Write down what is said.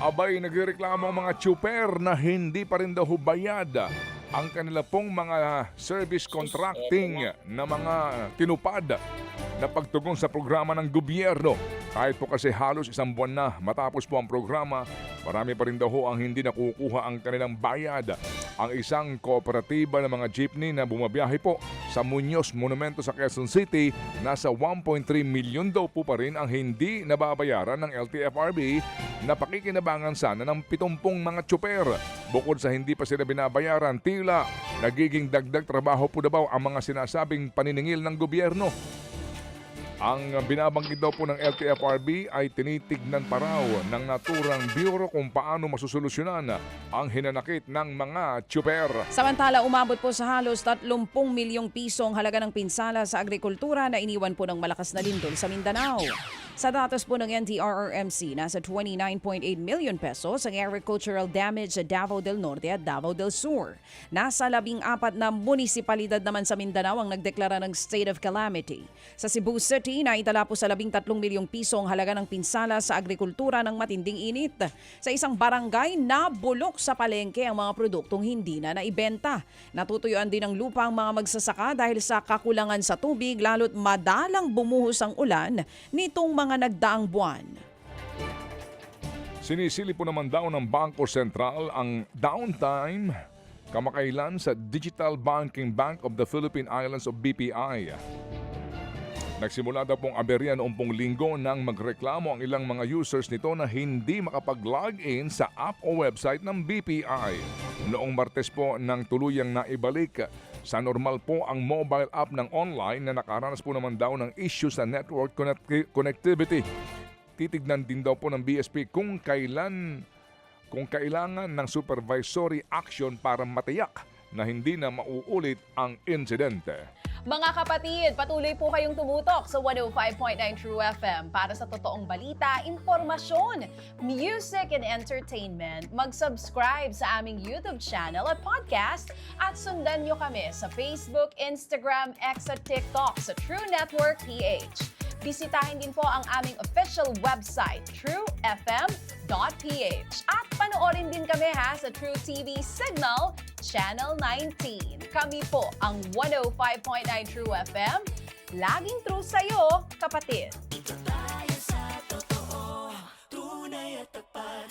Abay, nagreklamo ang mga tsuper na hindi pa rin daw bayad ang kanila pong mga service contracting na mga tinupad na pagtugon sa programa ng gobyerno. Kahit po kasi halos isang buwan na matapos po ang programa, marami pa rin daw ang hindi nakukuha ang kanilang bayad. Ang isang kooperatiba ng mga jeepney na bumabiyahe po sa Muñoz Monumento sa Quezon City, nasa 1.3 milyon daw po pa rin ang hindi nababayaran ng LTFRB na pakikinabangan sana ng 70 mga tsuper. Bukod sa hindi pa sila binabayaran, tila nagiging dagdag trabaho po daw ang mga sinasabing paniningil ng gobyerno. Ang binabanggit daw po ng LTFRB ay tinitignan pa raw ng naturang bureau kung paano masusolusyonan ang hinanakit ng mga tsuper. Samantala, umabot po sa halos 30 milyong pisong halaga ng pinsala sa agrikultura na iniwan po ng malakas na lindol sa Mindanao. Sa datos po ng NDRRMC, nasa 29.8 million pesos ang agricultural damage sa Davao del Norte at Davao del Sur. Nasa 14 na munisipalidad naman sa Mindanao ang nagdeklara ng state of calamity. Sa Cebu City, naitala po sa 13 milyong piso ang halaga ng pinsala sa agrikultura ng matinding init. Sa isang barangay, nabulok sa palengke ang mga produktong hindi na naibenta. Natutuyuan din ng lupa ang mga magsasaka dahil sa kakulangan sa tubig, lalo't madalang bumuhos ang ulan nitong mga nagdaang buwan. Sinisili po naman daw ng Bangko Sentral ang downtime kamakailan sa Digital Banking Bank of the Philippine Islands o BPI. Nagsimula daw pong aberya noong pong linggo nang magreklamo ang ilang mga users nito na hindi makapag-login sa app o website ng BPI. Noong Martes po nang tuluyang naibalik sa normal po ang mobile app ng online na nakaranas po naman daw ng issue sa network connectivity. Titignan din daw po ng BSP kung kailangan ng supervisory action para matiyak na hindi na mauulit ang insidente. Mga kapatid, patuloy po kayong tumutok sa 105.9 True FM para sa totoong balita, impormasyon, music and entertainment. Mag-subscribe sa aming YouTube channel at podcast at sundan nyo kami sa Facebook, Instagram, X at TikTok sa True Network PH. Bisitahin din po ang aming official website, truefm.ph. At panoorin din kami sa True TV Signal, Channel 19. Kami po ang 105.9 True FM. Laging true sa'yo, kapatid. Dito tayo sa totoo, tunay at tapat.